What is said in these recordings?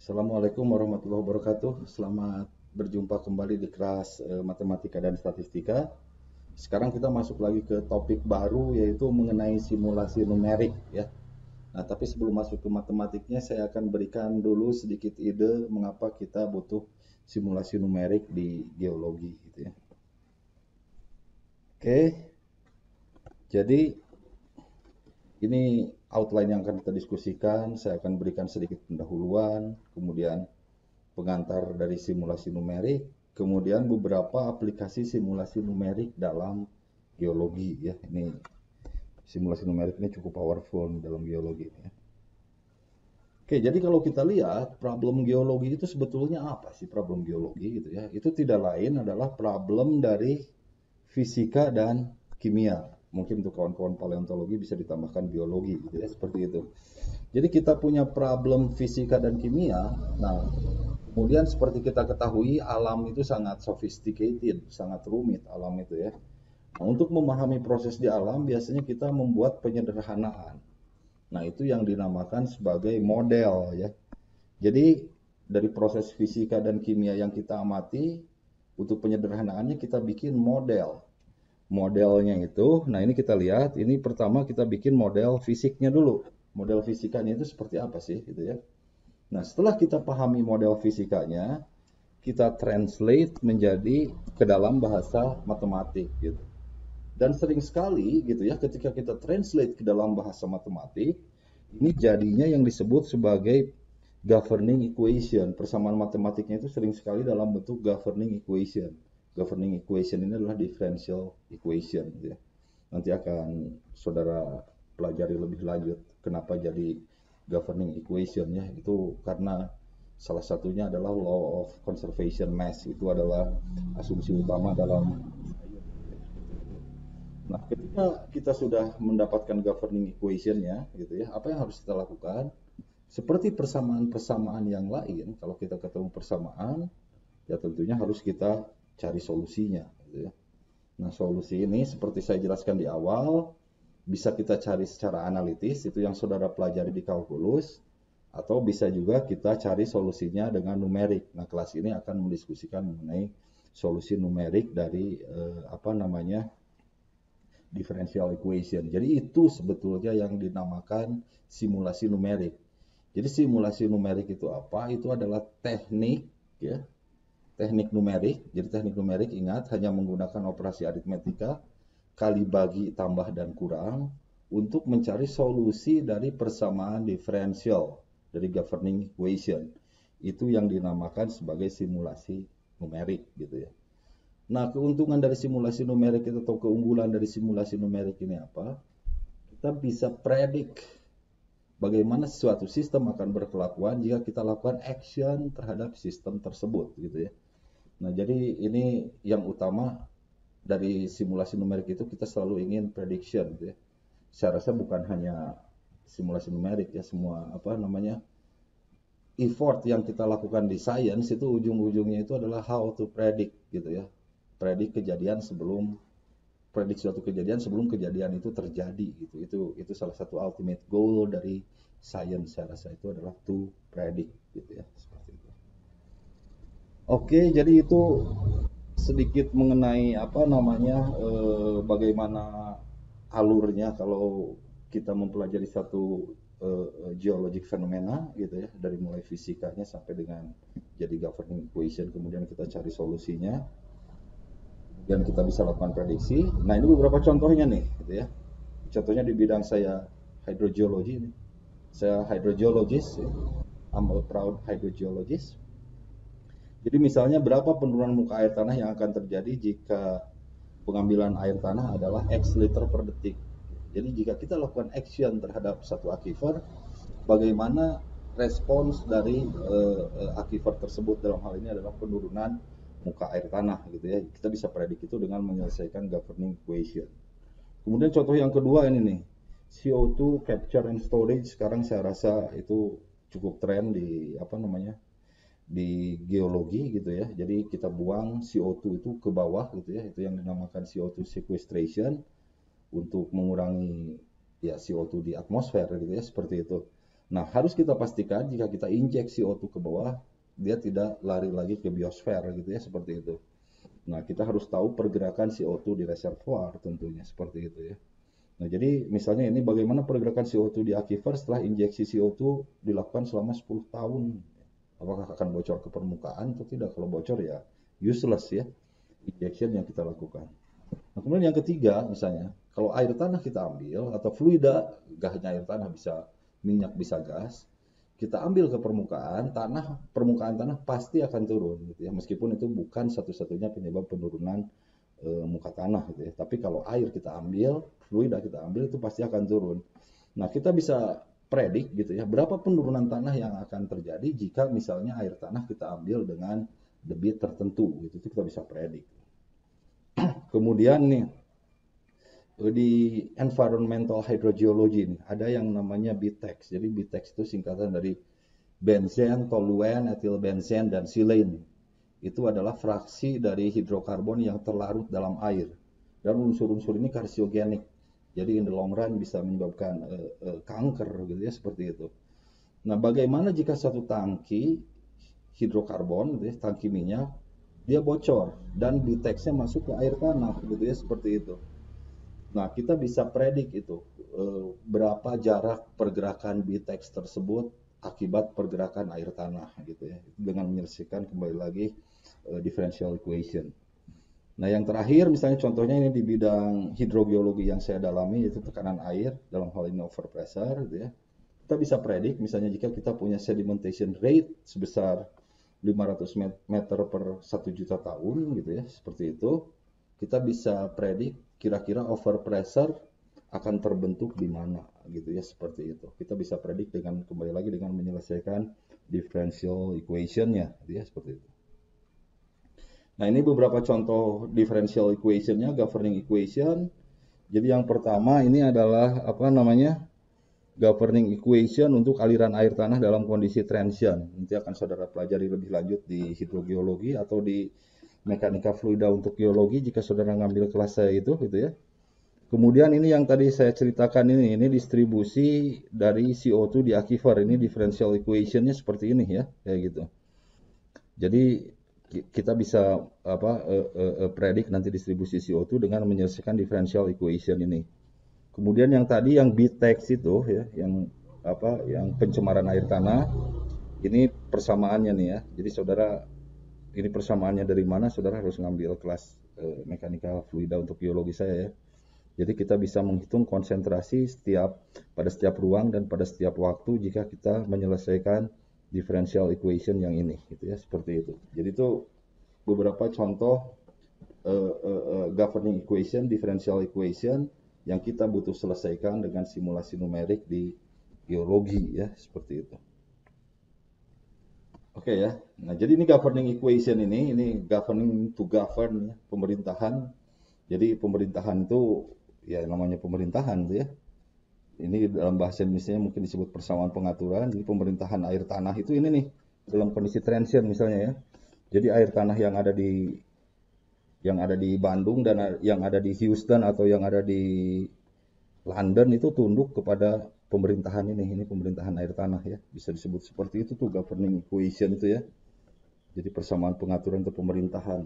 Assalamualaikum warahmatullahi wabarakatuh. Selamat berjumpa kembali di kelas Matematika dan Statistika. Sekarang kita masuk lagi ke topik baru yaitu mengenai simulasi numerik ya. Nah, tapi sebelum masuk ke matematiknya saya akan berikan dulu sedikit ide mengapa kita butuh simulasi numerik di geologi gitu ya. Oke, jadi ini outline yang akan kita diskusikan. Saya akan berikan sedikit pendahuluan, kemudian pengantar dari simulasi numerik, kemudian beberapa aplikasi simulasi numerik dalam geologi ya. Ini simulasi numerik ini cukup powerful dalam geologi ya. Oke, jadi kalau kita lihat problem geologi itu sebetulnya apa sih problem geologi gitu ya? Itu tidak lain adalah problem dari fisika dan kimia. Mungkin untuk kawan-kawan paleontologi bisa ditambahkan biologi gitu ya, seperti itu. Jadi kita punya problem fisika dan kimia. Nah, kemudian seperti kita ketahui alam itu sangat sophisticated, sangat rumit alam itu ya. Nah, untuk memahami proses di alam biasanya kita membuat penyederhanaan. Nah, itu yang dinamakan sebagai model ya. Jadi dari proses fisika dan kimia yang kita amati, untuk penyederhanaannya kita bikin model. Modelnya itu, nah ini kita lihat, ini pertama kita bikin model fisiknya dulu. Model fisikanya itu seperti apa sih gitu ya. Nah, setelah kita pahami model fisikanya, kita translate menjadi ke dalam bahasa matematik gitu. Dan sering sekali gitu ya, ketika kita translate ke dalam bahasa matematik, ini jadinya yang disebut sebagai governing equation. Persamaan matematiknya itu sering sekali dalam bentuk governing equation. Governing equation ini adalah differential equation gitu ya. Nanti akan saudara pelajari lebih lanjut kenapa jadi governing equation ya. Itu karena salah satunya adalah law of conservation mass. Itu adalah asumsi utama dalam. Nah, ketika kita sudah mendapatkan governing equation-nya gitu ya, apa yang harus kita lakukan? Seperti persamaan-persamaan yang lain, kalau kita ketemu persamaan, ya tentunya harus kita cari solusinya gitu ya. Nah, solusi ini seperti saya jelaskan di awal, bisa kita cari secara analitis, itu yang saudara pelajari di kalkulus, atau bisa juga kita cari solusinya dengan numerik. Nah, kelas ini akan mendiskusikan mengenai solusi numerik dari differential equation. Jadi itu sebetulnya yang dinamakan simulasi numerik. Jadi simulasi numerik itu apa? Itu adalah teknik ya, teknik numerik. Jadi teknik numerik ingat hanya menggunakan operasi aritmetika, kali bagi, tambah dan kurang untuk mencari solusi dari persamaan diferensial dari governing equation. Itu yang dinamakan sebagai simulasi numerik gitu ya. Nah, keuntungan dari simulasi numerik itu atau keunggulan dari simulasi numerik ini apa? Kita bisa predik bagaimana suatu sistem akan berkelakuan jika kita lakukan action terhadap sistem tersebut gitu ya. Nah, jadi ini yang utama dari simulasi numerik itu kita selalu ingin prediction gitu ya. Saya rasa bukan hanya simulasi numerik ya, semua effort yang kita lakukan di science itu ujung-ujungnya itu adalah how to predict gitu ya. Predik suatu kejadian sebelum kejadian itu terjadi gitu. Itu salah satu ultimate goal dari science saya rasa itu adalah to predict gitu ya, seperti itu. Oke, jadi itu sedikit mengenai bagaimana alurnya kalau kita mempelajari satu geologic fenomena gitu ya, dari mulai fisikanya sampai dengan jadi governing equation, kemudian kita cari solusinya dan kita bisa lakukan prediksi. Nah, ini beberapa contohnya nih gitu ya. Contohnya di bidang saya hydrogeology nih. Saya hydrogeologist ya. I'm a proud hydrogeologist. Jadi misalnya berapa penurunan muka air tanah yang akan terjadi jika pengambilan air tanah adalah X liter per detik. Jadi jika kita lakukan action terhadap satu aquifer, bagaimana respons dari aquifer tersebut, dalam hal ini adalah penurunan muka air tanah gitu ya. Kita bisa predik itu dengan menyelesaikan governing equation. Kemudian contoh yang kedua ini nih, CO2 capture and storage. Sekarang saya rasa itu cukup tren di geologi gitu ya. Jadi kita buang CO2 itu ke bawah gitu ya. Itu yang dinamakan CO2 sequestration untuk mengurangi ya CO2 di atmosfer gitu ya, seperti itu. Nah, harus kita pastikan jika kita injek CO2 ke bawah, dia tidak lari lagi ke biosfer gitu ya, seperti itu. Nah, kita harus tahu pergerakan CO2 di reservoir tentunya, seperti itu ya. Nah, jadi misalnya ini bagaimana pergerakan CO2 di aquifer setelah injeksi CO2 dilakukan selama 10 tahun. Apakah akan bocor ke permukaan atau tidak? Kalau bocor ya useless ya, injection yang kita lakukan. Nah, kemudian yang ketiga, misalnya, kalau air tanah kita ambil, atau fluida, gasnya air tanah bisa minyak, bisa gas, kita ambil ke permukaan tanah pasti akan turun, gitu ya. Meskipun itu bukan satu-satunya penyebab penurunan muka tanah, gitu ya. Tapi kalau air kita ambil, fluida kita ambil, itu pasti akan turun. Nah, kita bisa predik, gitu ya, berapa penurunan tanah yang akan terjadi jika misalnya air tanah kita ambil dengan debit tertentu, gitu. Itu kita bisa predik. Kemudian nih, di environmental hydrogeology nih, ada yang namanya BTEX. Jadi BTEX itu singkatan dari benzen, toluen, etilbenzen, dan silane. Itu adalah fraksi dari hidrokarbon yang terlarut dalam air. Dan unsur-unsur ini karsiogenik. Jadi in the long run bisa menyebabkan kanker gitu ya, seperti itu. Nah, bagaimana jika satu tangki hidrokarbon, gitu ya, tangki minyak, dia bocor dan BTEX-nya masuk ke air tanah gitu ya, seperti itu. Nah, kita bisa predik itu berapa jarak pergerakan BTEX tersebut akibat pergerakan air tanah gitu ya, dengan menyelesaikan kembali lagi differential equation. Nah, yang terakhir misalnya contohnya ini di bidang hidrogeologi yang saya dalami, yaitu tekanan air, dalam hal ini overpressure gitu ya. Kita bisa predik misalnya jika kita punya sedimentation rate sebesar 500 meter per 1 juta tahun gitu ya, seperti itu. Kita bisa predik kira-kira overpressure akan terbentuk di mana gitu ya, seperti itu. Kita bisa predik dengan kembali lagi dengan menyelesaikan differential equation-nya gitu ya, seperti itu. Nah, ini beberapa contoh differential equation-nya, governing equation. Jadi yang pertama ini adalah apa namanya? Governing equation untuk aliran air tanah dalam kondisi transition. Nanti akan saudara pelajari lebih lanjut di hidrogeologi atau di mekanika fluida untuk geologi jika saudara ngambil kelas saya itu gitu ya. Kemudian ini yang tadi saya ceritakan ini distribusi dari CO2 di aquifer, ini differential equation-nya seperti ini ya, kayak gitu. Jadi kita bisa predik nanti distribusi CO2 dengan menyelesaikan differential equation ini. Kemudian yang tadi yang BTEX itu ya, yang pencemaran air tanah, ini persamaannya nih ya. Jadi saudara, ini persamaannya dari mana? Saudara harus ngambil kelas mekanika fluida untuk geologi saya ya. Jadi kita bisa menghitung konsentrasi pada setiap ruang dan pada setiap waktu jika kita menyelesaikan differential equation yang ini, gitu ya, seperti itu. Jadi itu beberapa contoh governing equation, differential equation yang kita butuh selesaikan dengan simulasi numerik di geologi ya, seperti itu. Oke ya. Nah, jadi ini governing equation ini governing to govern ya, pemerintahan. Jadi pemerintahan itu ya namanya pemerintahan tuh ya. Ini dalam bahasa Indonesia mungkin disebut persamaan pengaturan. Jadi pemerintahan air tanah itu ini nih dalam kondisi transition misalnya ya. Jadi air tanah yang ada di Bandung dan yang ada di Houston atau yang ada di London itu tunduk kepada pemerintahan ini pemerintahan air tanah ya. Bisa disebut seperti itu tuh governing equation itu ya. Jadi persamaan pengaturan untuk pemerintahan.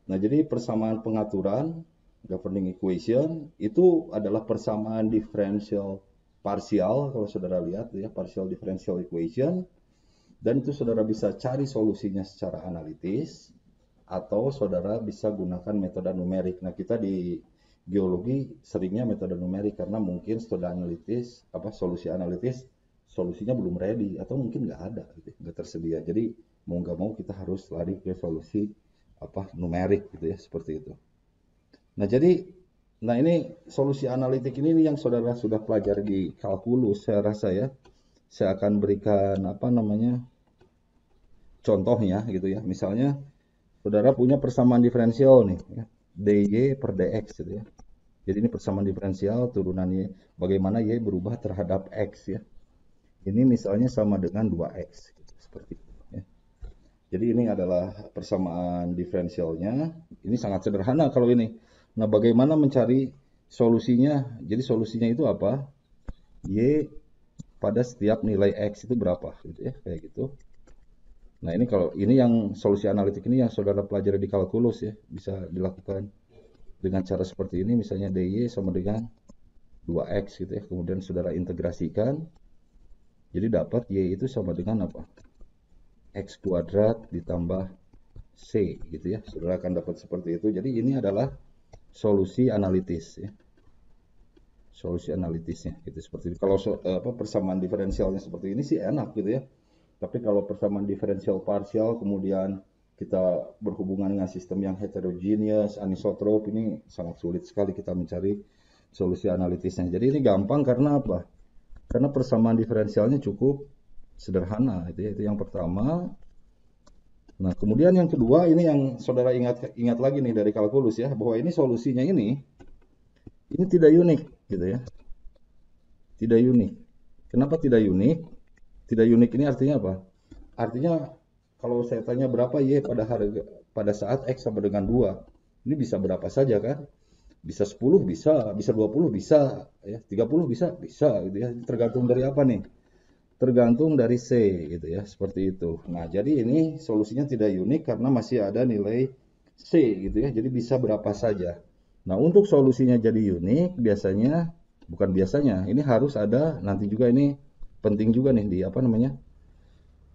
Nah, jadi persamaan pengaturan governing equation itu adalah persamaan differential parsial, kalau saudara lihat ya, partial differential equation, dan itu saudara bisa cari solusinya secara analitis atau saudara bisa gunakan metode numerik. Nah, kita di geologi seringnya metode numerik karena mungkin solusi analitis solusinya belum ready atau mungkin nggak ada gitu, nggak tersedia. Jadi mau nggak mau kita harus lari ke solusi numerik gitu ya, seperti itu. Nah, ini solusi analitik ini yang saudara sudah pelajari di kalkulus, saya rasa ya. Saya akan berikan contohnya gitu ya. Misalnya saudara punya persamaan diferensial nih ya, dy per dx gitu ya. Jadi ini persamaan diferensial turunannya bagaimana y berubah terhadap x ya. Ini misalnya sama dengan 2x gitu, seperti itu ya. Jadi ini adalah persamaan diferensialnya. Ini sangat sederhana kalau ini. Nah, bagaimana mencari solusinya? Jadi solusinya itu apa? Y pada setiap nilai X itu berapa gitu ya, kayak gitu. Nah, ini kalau ini yang solusi analitik ini yang saudara pelajari di kalkulus ya, bisa dilakukan dengan cara seperti ini, misalnya DY sama dengan 2X gitu ya, kemudian saudara integrasikan, jadi dapat Y itu sama dengan apa? X kuadrat ditambah C gitu ya, saudara akan dapat seperti itu. Jadi ini adalah solusi analitis ya, solusi analitisnya gitu seperti itu. Kalau persamaan diferensialnya seperti ini sih enak gitu ya, tapi kalau persamaan diferensial parsial kemudian kita berhubungan dengan sistem yang heterogeneous, anisotrop, ini sangat sulit sekali kita mencari solusi analitisnya. Jadi ini gampang karena apa? Karena persamaan diferensialnya cukup sederhana, itu ya, itu yang pertama. Nah, kemudian yang kedua, ini yang saudara ingat lagi nih dari kalkulus ya, bahwa ini solusinya ini tidak unik gitu ya. Tidak unik. Kenapa tidak unik? Tidak unik ini artinya apa? Artinya kalau saya tanya berapa Y pada saat X sama dengan 2, ini bisa berapa saja kan? Bisa 10 bisa 20 bisa, ya 30 bisa gitu ya. Tergantung dari apa nih? Tergantung dari C gitu ya, seperti itu. Nah, jadi ini solusinya tidak unik karena masih ada nilai C gitu ya. Jadi bisa berapa saja. Nah, untuk solusinya jadi unik ini harus ada, nanti juga ini penting juga nih di apa namanya?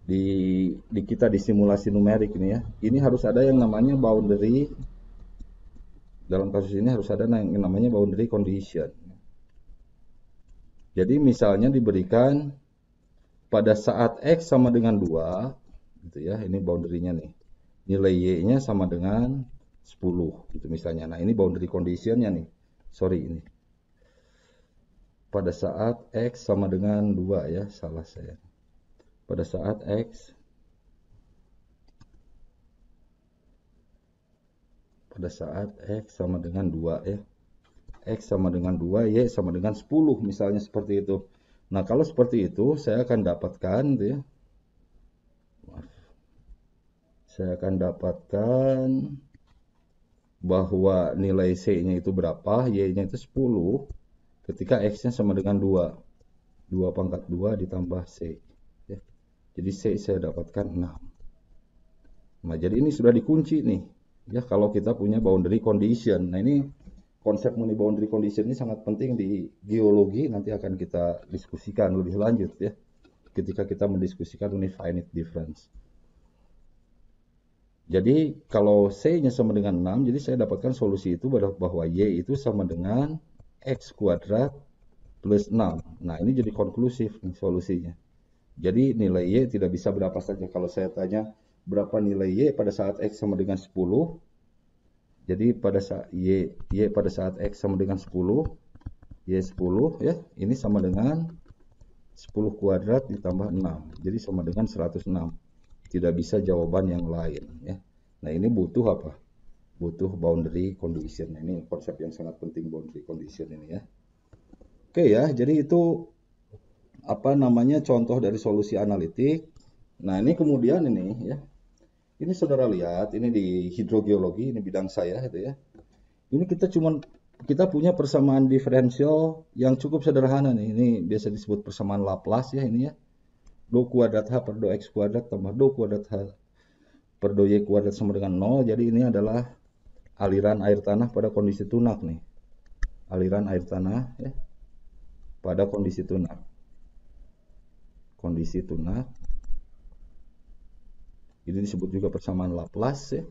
Di kita di simulasi numerik ini ya. Ini harus ada yang namanya boundary. Dalam kasus ini harus ada yang namanya boundary condition. Jadi misalnya diberikan pada saat X sama dengan 2 gitu ya, ini boundary-nya nih. Nilai Y-nya sama dengan 10 gitu misalnya. Nah, ini boundary condition-nya nih. Sorry ini. Pada saat X sama dengan 2 ya, salah saya. Pada saat X sama dengan 2 ya. X sama dengan 2, Y sama dengan 10 misalnya seperti itu. Nah, kalau seperti itu saya akan dapatkan gitu ya. Saya akan dapatkan bahwa nilai C-nya itu berapa, Y-nya itu 10 ketika X-nya sama dengan 2. 2 pangkat 2 ditambah C. Ya. Jadi C saya dapatkan 6. Nah, jadi ini sudah dikunci nih. Ya, kalau kita punya boundary condition. Nah, ini konsep mengenai boundary condition ini sangat penting di geologi, nanti akan kita diskusikan lebih lanjut ya. Ketika kita mendiskusikan mengenai finite difference. Jadi kalau C-nya sama dengan 6, jadi saya dapatkan solusi itu bahwa Y itu sama dengan X kuadrat plus 6. Nah, ini jadi konklusif nih solusinya. Jadi nilai Y tidak bisa berapa saja. Kalau saya tanya berapa nilai Y pada saat X sama dengan 10, jadi pada saat Y pada saat X sama dengan 10, Y 10 ya, ini sama dengan 10 kuadrat ditambah 6. Jadi sama dengan 106. Tidak bisa jawaban yang lain ya. Nah, ini butuh apa? Butuh boundary condition. Ini konsep yang sangat penting, boundary condition ini ya. Oke ya, jadi itu apa namanya contoh dari solusi analitik. Nah, ini kemudian ini ya. Ini saudara lihat, ini di hidrogeologi, ini bidang saya itu ya. Ini kita punya persamaan diferensial yang cukup sederhana nih. Ini biasa disebut persamaan Laplace ya ini ya. Do kuadrat H per do X kuadrat tambah do kuadrat H per do Y kuadrat sama dengan 0. Jadi ini adalah aliran air tanah pada kondisi tunak nih. Aliran air tanah ya, pada kondisi tunak. Kondisi tunak. Ini disebut juga persamaan Laplace ya.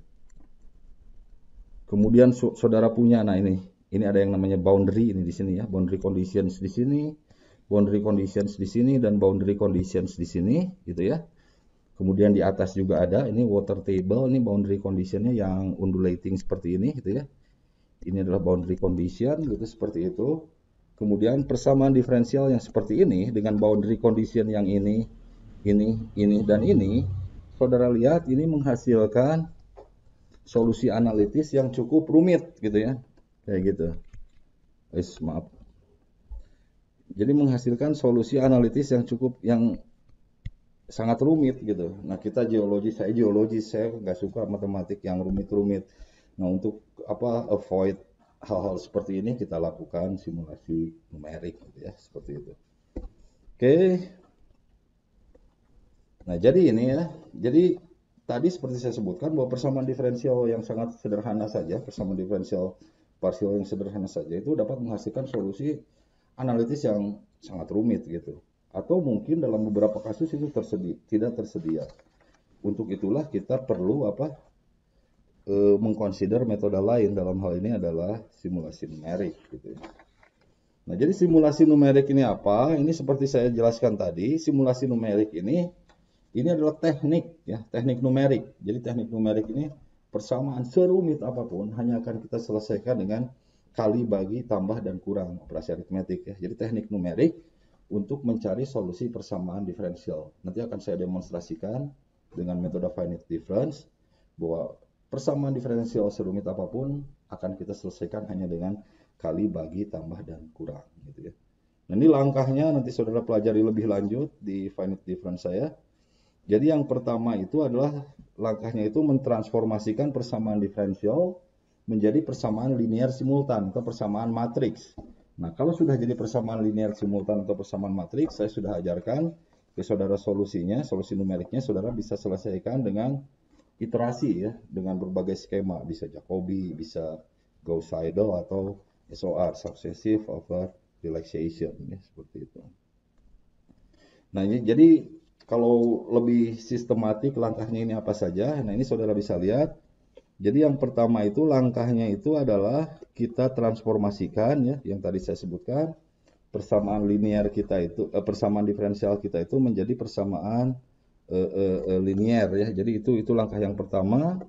Kemudian saudara punya, nah ini ada yang namanya boundary ini di sini ya, boundary conditions di sini, boundary conditions di sini, dan boundary conditions di sini gitu ya. Kemudian di atas juga ada ini water table, ini boundary conditionnya yang undulating seperti ini gitu ya. Ini adalah boundary condition gitu seperti itu. Kemudian persamaan diferensial yang seperti ini dengan boundary condition yang ini dan ini, saudara lihat ini menghasilkan solusi analitis yang cukup rumit gitu ya, kayak gitu. Maaf. Jadi menghasilkan solusi analitis yang sangat rumit gitu. Nah, saya geologi, saya nggak suka matematik yang rumit-rumit. Nah, untuk avoid hal-hal seperti ini kita lakukan simulasi numerik gitu ya, seperti itu. Oke. Nah, jadi ini ya. Jadi tadi seperti saya sebutkan bahwa persamaan diferensial yang sangat sederhana saja, persamaan diferensial parsial yang sederhana saja itu dapat menghasilkan solusi analitis yang sangat rumit gitu. Atau mungkin dalam beberapa kasus itu tidak tersedia. Untuk itulah kita perlu mengconsider metode lain, dalam hal ini adalah simulasi numerik gitu ya. Nah, jadi simulasi numerik ini apa? Ini seperti saya jelaskan tadi, simulasi numerik ini adalah teknik ya, teknik numerik. Jadi teknik numerik ini persamaan serumit apapun hanya akan kita selesaikan dengan kali, bagi, tambah, dan kurang, operasi aritmetik ya. Jadi teknik numerik untuk mencari solusi persamaan diferensial. Nanti akan saya demonstrasikan dengan metode finite difference bahwa persamaan diferensial serumit apapun akan kita selesaikan hanya dengan kali, bagi, tambah, dan kurang gitu ya. Nah, ini langkahnya nanti saudara pelajari lebih lanjut di finite difference saya. Jadi yang pertama itu adalah langkahnya itu mentransformasikan persamaan diferensial menjadi persamaan linear simultan atau persamaan matriks. Nah, kalau sudah jadi persamaan linear simultan atau persamaan matriks, saya sudah ajarkan ke saudara solusinya, solusi numeriknya saudara bisa selesaikan dengan iterasi ya, dengan berbagai skema, bisa Jacobi, bisa Gauss-Seidel atau SOR, successive over relaxation ya, seperti itu. Nah, jadi kalau lebih sistematik langkahnya ini apa saja? Nah, ini saudara bisa lihat. Jadi yang pertama itu langkahnya itu adalah kita transformasikan ya, yang tadi saya sebutkan, persamaan linear kita itu, persamaan diferensial kita itu menjadi persamaan linear ya. Jadi itu langkah yang pertama.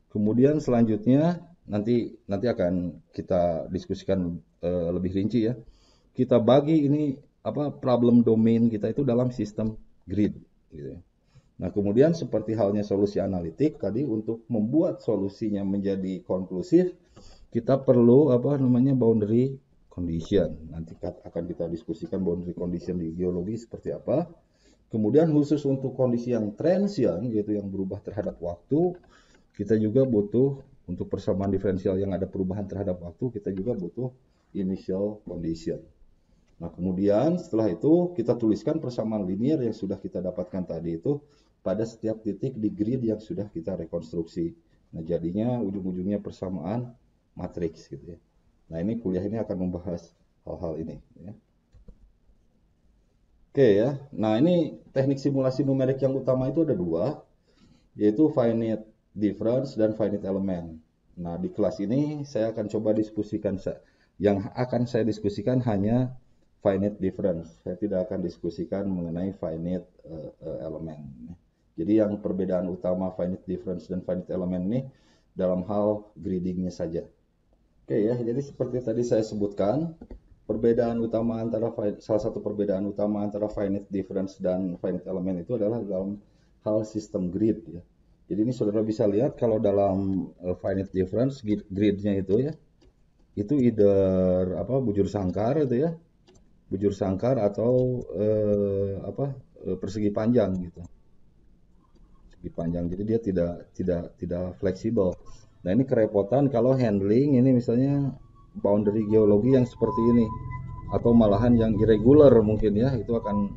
Kemudian selanjutnya nanti akan kita diskusikan lebih rinci ya. Kita bagi ini problem domain kita itu dalam sistem grid gitu ya. Nah, kemudian seperti halnya solusi analitik tadi, untuk membuat solusinya menjadi konklusif kita perlu boundary condition. Nanti akan kita diskusikan boundary condition di geologi seperti apa. Kemudian khusus untuk kondisi yang transient yaitu yang berubah terhadap waktu, kita juga butuh untuk persamaan diferensial yang ada perubahan terhadap waktu, kita juga butuh initial condition. Nah, kemudian setelah itu kita tuliskan persamaan linear yang sudah kita dapatkan tadi itu pada setiap titik di grid yang sudah kita rekonstruksi. Nah, jadinya ujung-ujungnya persamaan matriks gitu ya. Nah, ini kuliah ini akan membahas hal-hal ini ya. Oke ya. Nah, ini teknik simulasi numerik yang utama itu ada dua, yaitu finite difference dan finite element. Nah, di kelas ini saya akan coba diskusikan, yang akan saya diskusikan hanya finite difference. Saya tidak akan diskusikan mengenai finite element. Jadi yang perbedaan utama finite difference dan finite element ini dalam hal gradingnya saja. Oke ya, jadi seperti tadi saya sebutkan, salah satu perbedaan utama antara finite difference dan finite element itu adalah dalam hal sistem grid ya. Jadi ini saudara bisa lihat kalau dalam finite difference gridnya itu ya, itu either bujur sangkar itu ya, bujur sangkar atau persegi panjang gitu, persegi panjang. Jadi dia tidak fleksibel. Nah, ini kerepotan kalau handling ini misalnya boundary geologi yang seperti ini, atau malahan yang irregular mungkin ya, itu akan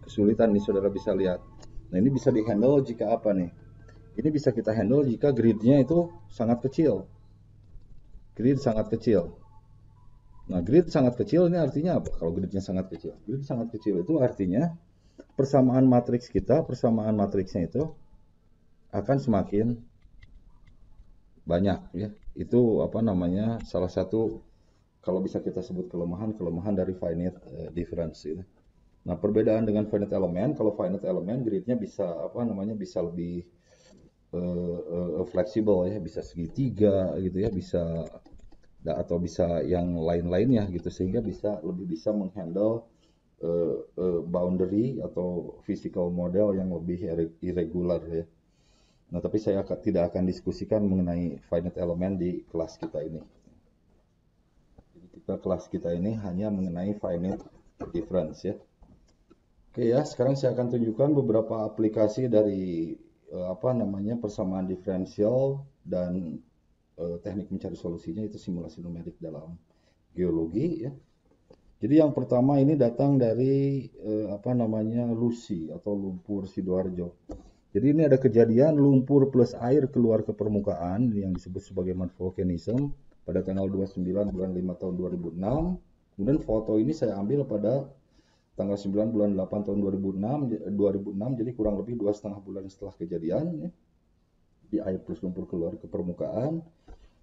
kesulitan nih saudara bisa lihat. Nah, ini bisa dihandle jika apa nih? Ini bisa kita handle jika gridnya itu sangat kecil. Grid sangat kecil. Nah, grid sangat kecil ini artinya apa? Kalau gridnya sangat kecil, grid sangat kecil itu artinya persamaan matriksnya itu akan semakin banyak ya. Itu salah satu kalau bisa kita sebut kelemahan dari finite difference gitu. Nah, perbedaan dengan finite element, kalau finite element gridnya bisa bisa lebih fleksibel ya, bisa segitiga gitu ya, bisa atau bisa yang lain-lainnya gitu, sehingga lebih bisa menghandle boundary atau physical model yang lebih irregular ya. Nah, tapi saya tidak akan diskusikan mengenai finite element di kelas kita ini. Jadi kelas kita ini hanya mengenai finite difference ya. Oke ya, sekarang saya akan tunjukkan beberapa aplikasi dari persamaan diferensial dan teknik mencari solusinya, itu simulasi numerik dalam geologi ya. Jadi yang pertama ini datang dari apa namanya Lusi atau lumpur Sidoarjo. Jadi ini ada kejadian lumpur plus air keluar ke permukaan yang disebut sebagai mud volcanism pada tanggal 29 bulan 5 tahun 2006. Kemudian foto ini saya ambil pada tanggal 9 bulan 8 tahun 2006, jadi kurang lebih 2,5 bulan setelah kejadian ya. Di air plus lumpur keluar ke permukaan.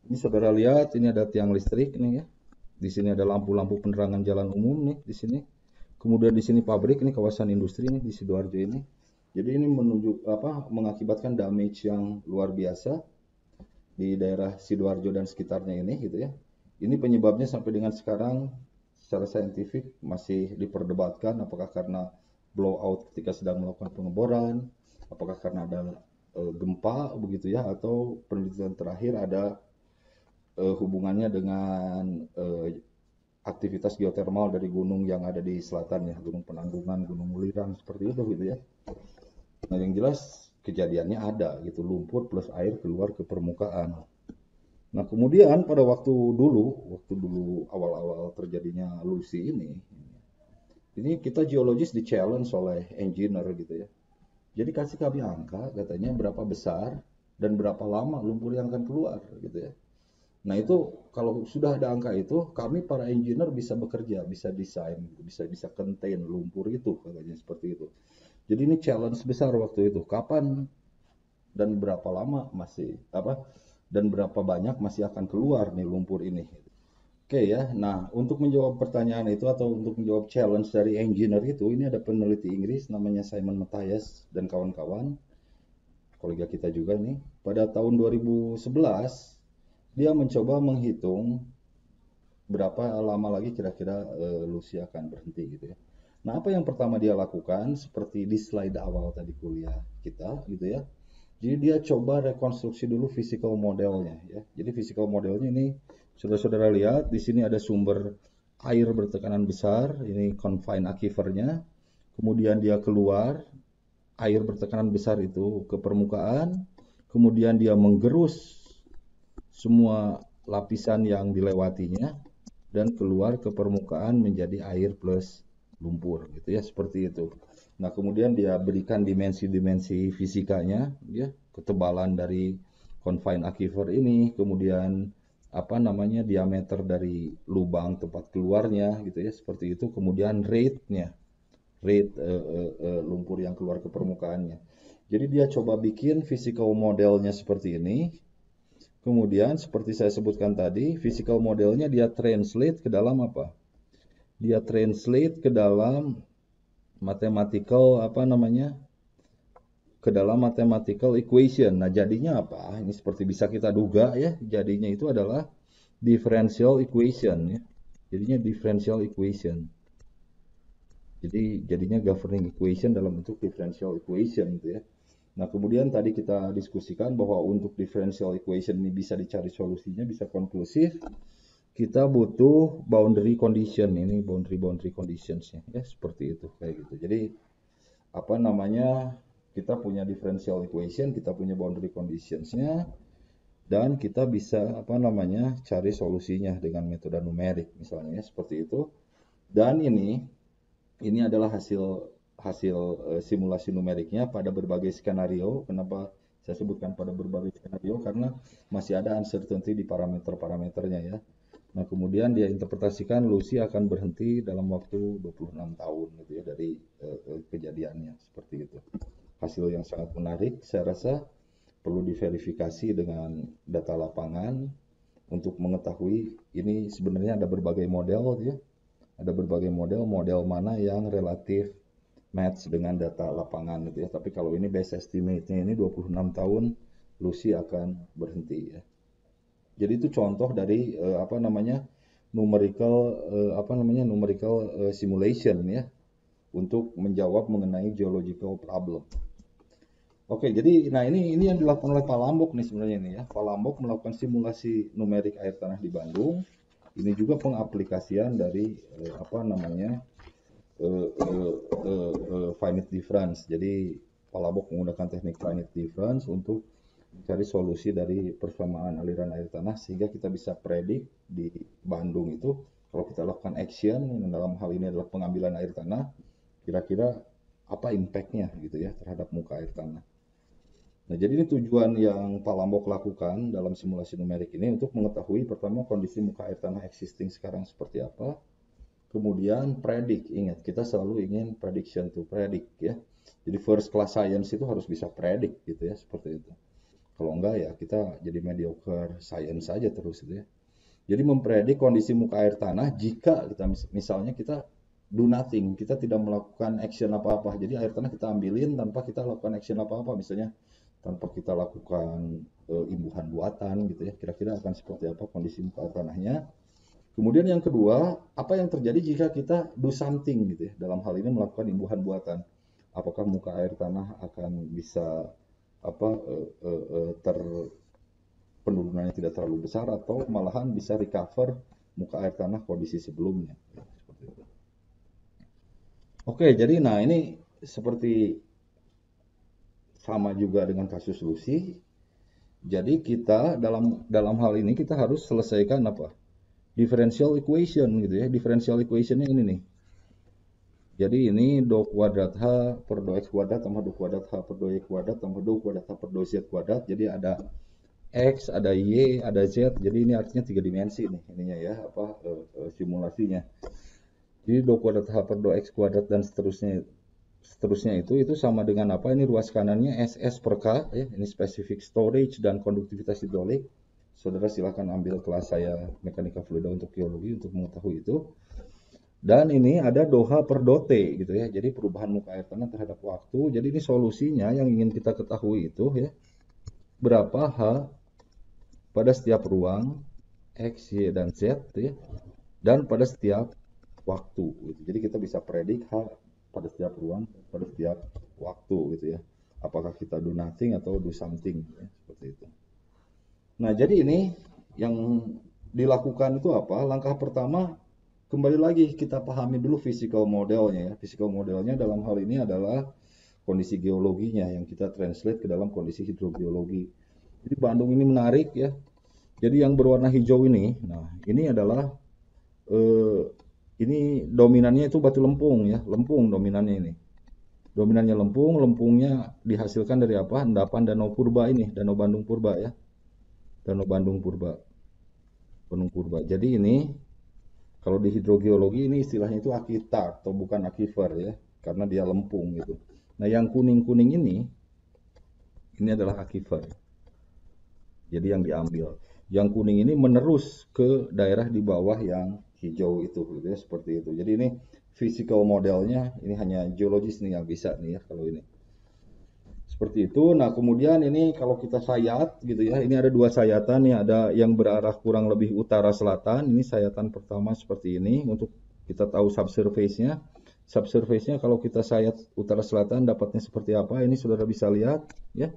Ini saudara lihat, ini ada tiang listrik nih ya. Di sini ada lampu-lampu penerangan jalan umum nih di sini. Kemudian di sini pabrik, ini kawasan industri nih di Sidoarjo ini. Jadi ini mengakibatkan damage yang luar biasa di daerah Sidoarjo dan sekitarnya ini gitu ya. Ini penyebabnya sampai dengan sekarang secara saintifik masih diperdebatkan, apakah karena blowout ketika sedang melakukan pengeboran, apakah karena ada gempa begitu ya, atau penelitian terakhir ada hubungannya dengan aktivitas geotermal dari gunung yang ada di selatan ya, Gunung Penanggungan, Gunung Mulirang seperti itu gitu ya. Nah yang jelas kejadiannya ada gitu, lumpur plus air keluar ke permukaan. Nah kemudian pada waktu dulu awal-awal terjadinya Lucy ini kita geologis di challenge oleh engineer gitu ya. Jadi kasih kami angka katanya berapa besar dan berapa lama lumpur yang akan keluar gitu ya. Nah itu kalau sudah ada angka itu, kami para engineer bisa bekerja, bisa desain, bisa contain lumpur itu katanya seperti itu. Jadi ini challenge besar waktu itu. Kapan dan berapa lama masih dan berapa banyak masih akan keluar nih lumpur ini. Oke ya. Nah, untuk menjawab pertanyaan itu atau untuk menjawab challenge dari engineer itu, ini ada peneliti Inggris namanya Simon Mathias dan kawan-kawan, kolega kita juga nih. Pada tahun 2011 dia mencoba menghitung berapa lama lagi kira-kira Lucy akan berhenti gitu ya. Nah, apa yang pertama dia lakukan seperti di slide awal tadi kuliah kita gitu ya. Jadi dia coba rekonstruksi dulu physical modelnya ya. Jadi physical modelnya ini saudara-saudara lihat di sini ada sumber air bertekanan besar, ini confine aquifernya. Kemudian dia keluar, air bertekanan besar itu ke permukaan, kemudian dia menggerus semua lapisan yang dilewatinya dan keluar ke permukaan menjadi air plus lumpur gitu ya, seperti itu. Nah, kemudian dia berikan dimensi-dimensi fisikanya ya, ketebalan dari confine aquifer ini, kemudian apa namanya diameter dari lubang tempat keluarnya gitu ya, seperti itu, kemudian rate lumpur yang keluar ke permukaannya. Jadi dia coba bikin physical modelnya seperti ini. Kemudian seperti saya sebutkan tadi, physical modelnya dia translate ke dalam apa? Dia translate ke dalam mathematical ke dalam mathematical equation. Nah, jadinya apa? Ini seperti bisa kita duga ya, jadinya itu adalah differential equation ya. Jadinya differential equation. Jadi jadinya governing equation dalam bentuk differential equation gitu ya. Nah, kemudian tadi kita diskusikan bahwa untuk differential equation ini bisa dicari solusinya, bisa konklusif, kita butuh boundary condition. Ini boundary conditionsnya ya, seperti itu kayak gitu. Jadi apa namanya, kita punya differential equation, kita punya boundary conditionsnya, dan kita bisa apa namanya cari solusinya dengan metode numerik misalnya seperti itu. Dan ini adalah hasil simulasi numeriknya pada berbagai skenario. Kenapa saya sebutkan pada berbagai skenario? Karena masih ada uncertainty di parameter-parameternya ya. Nah, kemudian dia interpretasikan Lucy akan berhenti dalam waktu 26 tahun gitu ya dari kejadiannya seperti itu. Hasil yang sangat menarik, saya rasa perlu diverifikasi dengan data lapangan untuk mengetahui ini sebenarnya ada berbagai model ya. Ada berbagai model mana yang relatif match dengan data lapangan gitu ya. Tapi kalau ini base estimate-nya ini 26 tahun Lucy akan berhenti ya. Jadi itu contoh dari numerical simulation ya untuk menjawab mengenai geological problem. Oke, jadi nah ini yang dilakukan oleh Pak Lambok nih sebenarnya ini ya. Pak Lambok melakukan simulasi numerik air tanah di Bandung. Ini juga pengaplikasian dari finite difference. Jadi Pak Lambok menggunakan teknik finite difference untuk mencari solusi dari persamaan aliran air tanah sehingga kita bisa predik di Bandung itu Kalau kita lakukan action, dalam hal ini adalah pengambilan air tanah, kira-kira apa impact-nya gitu ya terhadap muka air tanah. Nah, jadi ini tujuan yang Pak Lambok lakukan dalam simulasi numerik ini untuk mengetahui pertama kondisi muka air tanah existing sekarang seperti apa, kemudian predict. Ingat, kita selalu ingin prediction to predict ya. Jadi first class science itu harus bisa predict gitu ya, seperti itu. Kalau enggak ya kita jadi mediocre science saja terus gitu ya. Jadi mempredik kondisi muka air tanah jika kita misalnya kita do nothing, kita tidak melakukan action apa-apa. Jadi air tanah kita ambilin tanpa kita lakukan action apa-apa, misalnya tanpa kita lakukan imbuhan buatan gitu ya. Kira-kira akan seperti apa kondisi muka air tanahnya. Kemudian yang kedua, apa yang terjadi jika kita do something gitu ya. Dalam hal ini melakukan imbuhan buatan. Apakah muka air tanah akan bisa penurunannya tidak terlalu besar atau malahan bisa recover muka air tanah kondisi sebelumnya. Seperti itu. Oke, jadi nah ini seperti sama juga dengan kasus Lucy. Jadi kita dalam hal ini kita harus selesaikan apa? Differential equation gitu ya. Differential equationnya ini nih. Jadi ini do kuadrat H per do X kuadrat tambah do kuadrat H per do Y kuadrat tambah do kuadrat H per do Z kuadrat. Jadi ada X, ada Y, ada Z. Jadi ini artinya 3 dimensi nih ininya ya, simulasinya. Jadi do kuadrat H per do X kuadrat dan seterusnya itu sama dengan apa? Ini ruas kanannya SS per K ya. Ini specific storage dan konduktivitas hidrolik. Saudara silakan ambil kelas saya mekanika fluida untuk geologi untuk mengetahui itu. Dan ini ada do H per do T gitu ya. Jadi perubahan muka air tanah terhadap waktu. Jadi ini solusinya yang ingin kita ketahui itu ya. Berapa H pada setiap ruang X, Y, dan Z ya, dan pada setiap waktu gitu. Jadi kita bisa predik H pada setiap ruang, pada setiap waktu gitu ya. Apakah kita do nothing atau do something ya, seperti itu. Nah, jadi ini yang dilakukan itu apa? Langkah pertama, kembali lagi kita pahami dulu physical modelnya ya. Physical modelnya dalam hal ini adalah kondisi geologinya yang kita translate ke dalam kondisi hidrogeologi. Jadi Bandung ini menarik ya. Jadi yang berwarna hijau ini, nah ini adalah ini dominannya itu batu lempung ya, lempung dominannya ini. Dominannya lempung, lempungnya dihasilkan dari apa? Endapan Danau Purba ini, Danau Bandung Purba ya. Danau Bandung Purba. Bandung Purba. Jadi ini kalau di hidrogeologi ini istilahnya itu akitar atau bukan aquifer ya, karena dia lempung gitu. Nah, yang kuning-kuning ini adalah aquifer. Jadi yang diambil. Yang kuning ini menerus ke daerah di bawah yang hijau itu gitu ya, seperti itu. Jadi ini physical modelnya, ini hanya geologis nih yang bisa nih ya kalau ini. Seperti itu. Nah, kemudian ini kalau kita sayat gitu ya, ini ada dua sayatan nih, ada yang berarah kurang lebih utara selatan. Ini sayatan pertama seperti ini untuk kita tahu subsurface-nya. Subsurface-nya kalau kita sayat utara selatan dapatnya seperti apa? Ini saudara bisa lihat ya.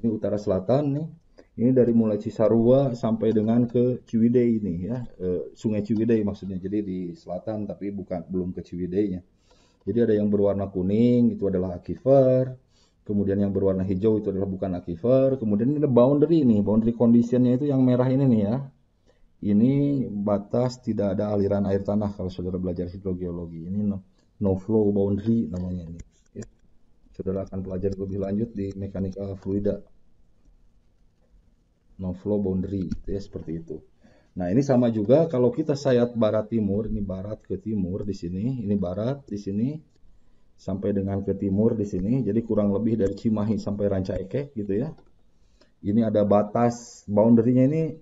Ini utara selatan nih. Ini dari mulai Cisarua sampai dengan ke Ciwidey ini ya, Sungai Ciwidey maksudnya. Jadi di selatan tapi belum ke Ciwidey-nya. Jadi ada yang berwarna kuning itu adalah aquifer. Kemudian yang berwarna hijau itu adalah bukan aquifer. Kemudian ini ada boundary nih, boundary condition-nya itu yang merah ini nih ya. Ini batas tidak ada aliran air tanah kalau saudara belajar hidrogeologi. Ini no flow boundary namanya ini. Ya. Saudara akan pelajari lebih lanjut di mekanika fluida. No flow boundary ya, seperti itu. Nah, ini sama juga kalau kita sayat barat timur, ini barat ke timur di sini, ini barat di sini sampai dengan ke timur di sini. Jadi kurang lebih dari Cimahi sampai Ranca Ekek gitu ya. Ini ada batas boundary-nya ini,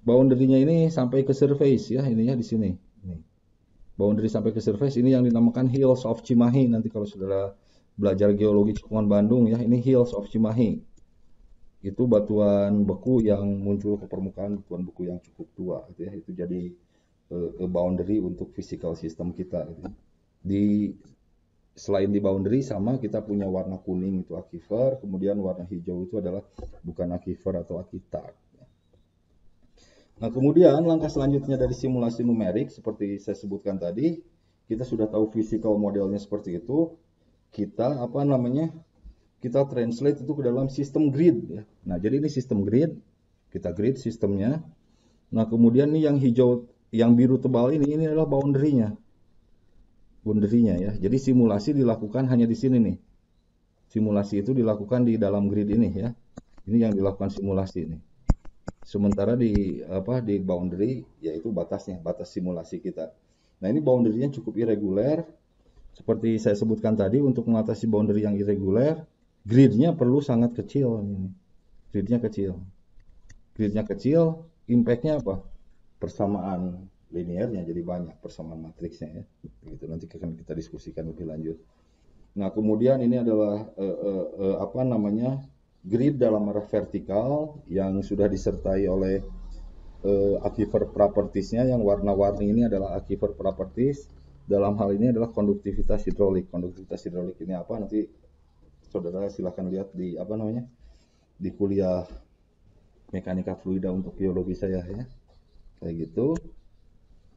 boundary-nya ini sampai ke surface ya, ininya di sini. Ini. Boundary sampai ke surface ini yang dinamakan Hills of Cimahi. Nanti kalau saudara belajar geologi Cekungan Bandung ya, ini Hills of Cimahi. Itu batuan beku yang muncul ke permukaan, batuan beku yang cukup tua gitu ya. Itu jadi boundary untuk physical system kita gitu. Selain di boundary sama kita punya warna kuning itu aquifer, kemudian warna hijau itu adalah bukan aquifer atau akitar. Nah, kemudian langkah selanjutnya dari simulasi numerik seperti saya sebutkan tadi, kita sudah tahu physical modelnya seperti itu. Kita translate itu ke dalam sistem grid ya. Nah, jadi ini sistem grid, kita grid sistemnya. Nah, kemudian nih yang hijau yang biru tebal ini adalah boundary-nya. Boundary-nya ya. Jadi simulasi dilakukan hanya di sini nih. Simulasi itu dilakukan di dalam grid ini ya. Ini yang dilakukan simulasi ini. Sementara di boundary yaitu batasnya, batas simulasi kita. Nah, ini boundary-nya cukup irregular. Seperti saya sebutkan tadi, untuk mengatasi boundary yang irregular, grid-nya perlu sangat kecil ini. Grid-nya kecil. Grid-nya kecil, impact-nya apa? Persamaan linearnya jadi banyak, persamaan matriksnya ya. Gitu, nanti akan kita diskusikan lebih lanjut. Nah, kemudian ini adalah grid dalam arah vertikal yang sudah disertai oleh aquifer properties-nya. Yang warna-warni ini adalah aquifer properties. Dalam hal ini adalah konduktivitas hidrolik. Konduktivitas hidrolik ini apa? Nanti saudara silahkan lihat di di kuliah mekanika fluida untuk geologi saya ya. Kayak gitu.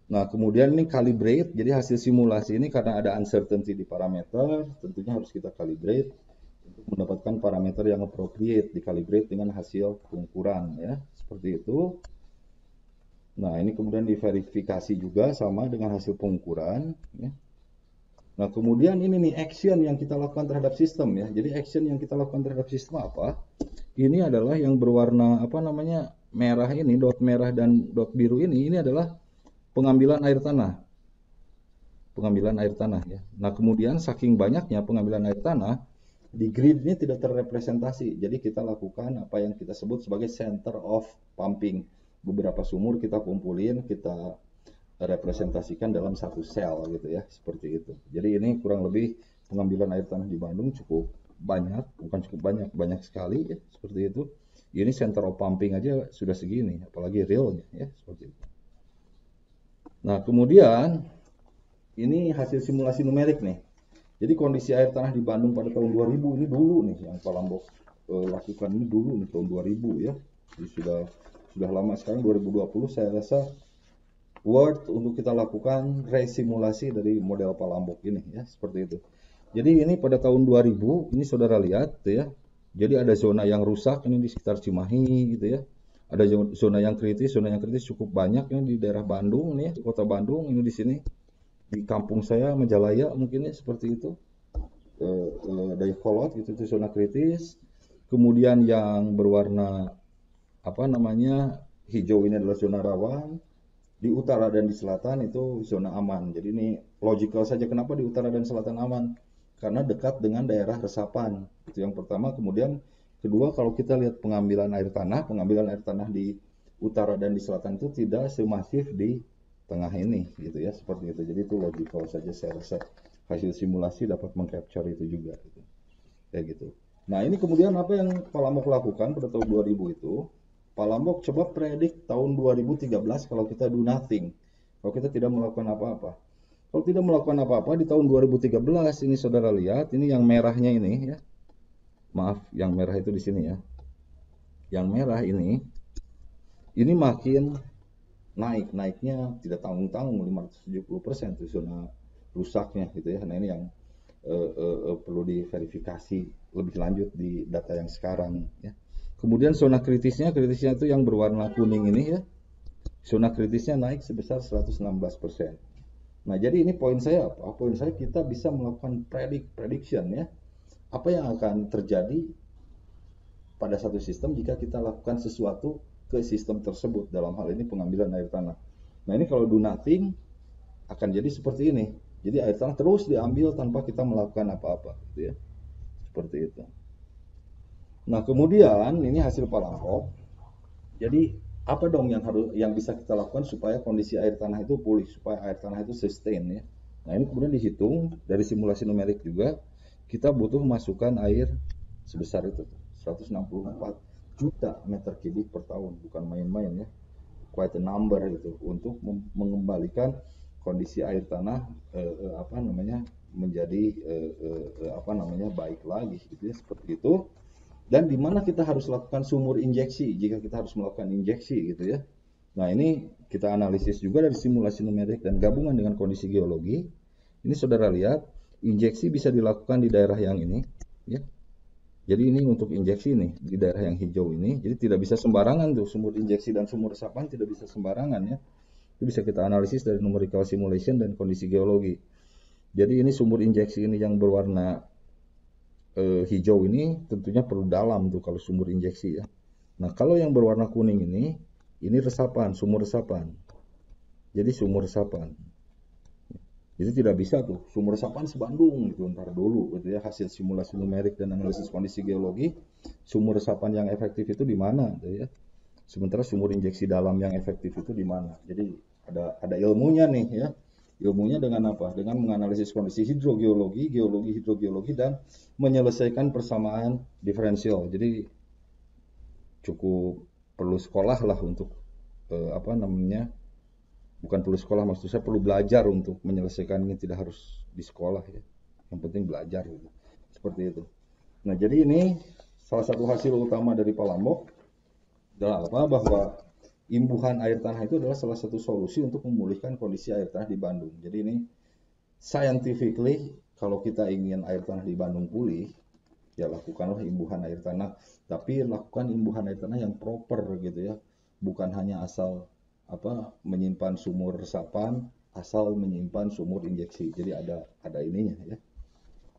Nah, kemudian ini calibrate. Jadi hasil simulasi ini karena ada uncertainty di parameter, tentunya harus kita calibrate untuk mendapatkan parameter yang appropriate, dikalibrate dengan hasil pengukuran ya, seperti itu. Nah, ini kemudian diverifikasi juga sama dengan hasil pengukuran ya. Nah, kemudian ini nih action yang kita lakukan terhadap sistem ya. Jadi action yang kita lakukan terhadap sistem apa? Ini adalah yang berwarna merah ini, dot merah dan dot biru ini adalah pengambilan air tanah. Pengambilan air tanah ya. Nah, kemudian saking banyaknya pengambilan air tanah, di grid ini tidak terrepresentasi. Jadi kita lakukan apa yang kita sebut sebagai center of pumping. Beberapa sumur kita kumpulin, kita representasikan dalam satu sel gitu ya, seperti itu. Jadi ini kurang lebih pengambilan air tanah di Bandung cukup banyak, bukan cukup banyak, banyak sekali ya, seperti itu. Ini center of pumping aja sudah segini, apalagi realnya ya, seperti itu. Nah, kemudian ini hasil simulasi numerik nih. Jadi kondisi air tanah di Bandung pada tahun 2000 ini dulu nih yang Pak Lambok lakukan ini dulu nih tahun 2000 ya. Jadi sudah lama, sekarang 2020 saya rasa worth untuk kita lakukan resimulasi dari model Pak Lambok ini ya, seperti itu. Jadi ini pada tahun 2000 ini saudara lihat tuh ya. Jadi ada zona yang rusak ini di sekitar Cimahi gitu ya. Ada zona yang kritis cukup banyak ini di daerah Bandung nih, di kota Bandung ini di sini. Di kampung saya Majalaya mungkin ya seperti itu. Dayakolot gitu itu zona kritis. Kemudian yang berwarna hijau ini adalah zona rawan. Di utara dan di selatan itu zona aman. Jadi ini logical saja kenapa di utara dan selatan aman. Karena dekat dengan daerah resapan. Itu yang pertama. Kemudian kedua, kalau kita lihat pengambilan air tanah di utara dan di selatan itu tidak semasif di tengah ini gitu ya, seperti itu. Jadi itu logical saja, saya rasa hasil simulasi dapat mengcapture itu juga gitu. Kayak gitu. Nah, ini kemudian apa yang Pak Lambok lakukan pada tahun 2000 itu? Pak Lambok coba predik tahun 2013 kalau kita do nothing. Kalau kita tidak melakukan apa-apa. Kalau tidak melakukan apa-apa di tahun 2013 ini saudara lihat, ini yang merahnya ini ya. Maaf, yang merah itu di sini ya. Yang merah ini makin naiknya tidak tanggung-tanggung 570% itu zona rusaknya gitu ya. Nah, ini yang perlu diverifikasi lebih lanjut di data yang sekarang ya. Kemudian zona kritisnya itu yang berwarna kuning ini ya. Zona kritisnya naik sebesar 116%. Nah, jadi ini poin saya apa? Poin saya kita bisa melakukan prediction ya. Apa yang akan terjadi pada satu sistem jika kita lakukan sesuatu ke sistem tersebut, dalam hal ini pengambilan air tanah. Nah, ini kalau do nothing akan jadi seperti ini. Jadi air tanah terus diambil tanpa kita melakukan apa-apa gitu ya. Seperti itu. Nah, kemudian ini hasil Pak Lambok. Jadi apa dong yang bisa kita lakukan supaya kondisi air tanah itu pulih, supaya air tanah itu sustain ya. Nah, ini kemudian dihitung dari simulasi numerik juga. Kita butuh masukan air sebesar itu 164 juta meter kubik per tahun, bukan main-main ya, quite a number itu untuk mengembalikan kondisi air tanah menjadi baik lagi gitu ya, seperti itu. Dan di mana kita harus lakukan sumur injeksi jika kita harus melakukan injeksi gitu ya. Nah, ini kita analisis juga dari simulasi numerik dan gabungan dengan kondisi geologi. Ini saudara lihat, injeksi bisa dilakukan di daerah yang ini ya. Jadi ini untuk injeksi nih di daerah yang hijau ini. Jadi tidak bisa sembarangan tuh sumur injeksi dan sumur resapan tidak bisa sembarangan ya. Itu bisa kita analisis dari numerical simulation dan kondisi geologi. Jadi ini sumur injeksi ini yang berwarna hijau ini tentunya perlu dalam tuh kalau sumur injeksi ya. Nah kalau yang berwarna kuning ini resapan, sumur resapan. Jadi sumur resapan. Itu tidak bisa tuh, sumur resapan sebandung gitu, ntar dulu gitu ya, hasil simulasi numerik dan analisis kondisi geologi, sumur resapan yang efektif itu di mana gitu ya. Sementara sumur injeksi dalam yang efektif itu di mana. Jadi ada ilmunya nih ya. Ilmunya dengan apa? Dengan menganalisis kondisi hidrogeologi, geologi, hidrogeologi, dan menyelesaikan persamaan diferensial. Jadi cukup perlu sekolah lah untuk bukan perlu sekolah, maksud saya perlu belajar untuk menyelesaikan ini, tidak harus di sekolah ya. Yang penting belajar gitu. Seperti itu. Nah, jadi ini salah satu hasil utama dari Palambok adalah apa? Bahwa imbuhan air tanah itu adalah salah satu solusi untuk memulihkan kondisi air tanah di Bandung. Jadi ini scientifically kalau kita ingin air tanah di Bandung pulih, ya lakukanlah imbuhan air tanah, tapi lakukan imbuhan air tanah yang proper gitu ya. Bukan hanya asal menyimpan sumur resapan, asal menyimpan sumur injeksi. Jadi ada ininya ya.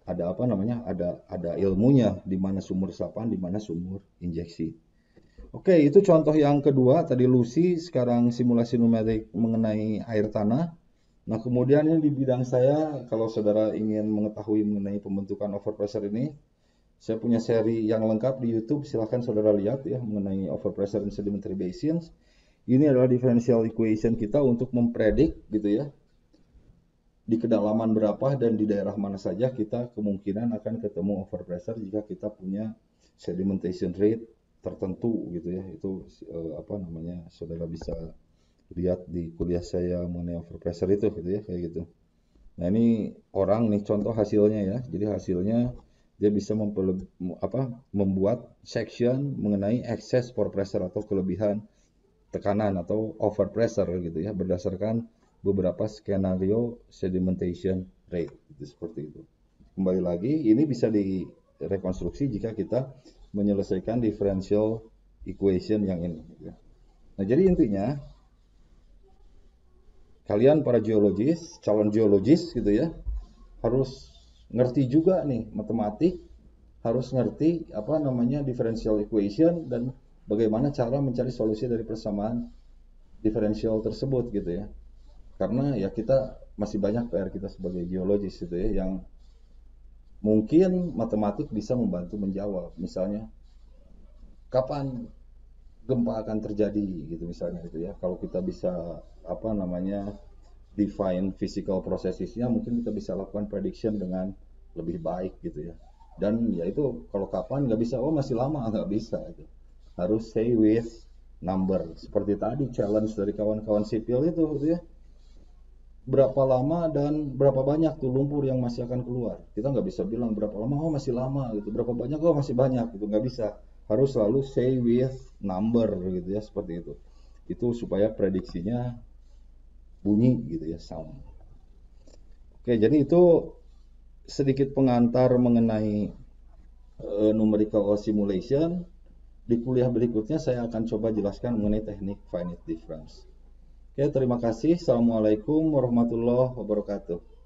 Ada ilmunya di mana sumur resapan, di mana sumur injeksi. Oke, itu contoh yang kedua tadi Lucy, sekarang simulasi numerik mengenai air tanah. Nah, kemudian ini di bidang saya, kalau saudara ingin mengetahui mengenai pembentukan overpressure ini, saya punya seri yang lengkap di YouTube, silahkan saudara lihat ya mengenai overpressure in sedimentary basins. Ini adalah differential equation kita untuk mempredik gitu ya, di kedalaman berapa dan di daerah mana saja kita kemungkinan akan ketemu overpressure jika kita punya sedimentation rate tertentu gitu ya. Itu saudara bisa lihat di kuliah saya mengenai overpressure itu gitu ya, kayak gitu. Nah, ini orang nih contoh hasilnya ya. Jadi hasilnya dia bisa membuat section mengenai excess pore pressure atau kelebihan tekanan atau overpressure gitu ya, berdasarkan beberapa skenario sedimentation rate gitu, seperti itu. Kembali lagi, ini bisa direkonstruksi jika kita menyelesaikan differential equation yang ini gitu. Nah, jadi intinya kalian para geologis, calon geologis gitu ya, harus ngerti juga nih matematik, harus ngerti differential equation dan bagaimana cara mencari solusi dari persamaan diferensial tersebut gitu ya. Karena ya kita masih banyak PR kita sebagai geologis gitu ya, yang mungkin matematik bisa membantu menjawab. Misalnya, kapan gempa akan terjadi gitu misalnya gitu ya. Kalau kita bisa define physical processesnya, mungkin kita bisa lakukan prediction dengan lebih baik gitu ya. Dan ya itu kalau kapan nggak bisa, masih lama, nggak bisa gitu. Harus say with number. Seperti tadi challenge dari kawan-kawan sipil itu gitu ya. Berapa lama dan berapa banyak tuh lumpur yang masih akan keluar. Kita nggak bisa bilang berapa lama, masih lama gitu. Berapa banyak, masih banyak gitu. Nggak bisa. Harus selalu say with number gitu ya, seperti itu. Itu supaya prediksinya bunyi gitu ya, sound. Oke, jadi itu sedikit pengantar mengenai numerical simulation. Di kuliah berikutnya saya akan coba jelaskan mengenai teknik finite difference. Oke, terima kasih. Assalamualaikum warahmatullahi wabarakatuh.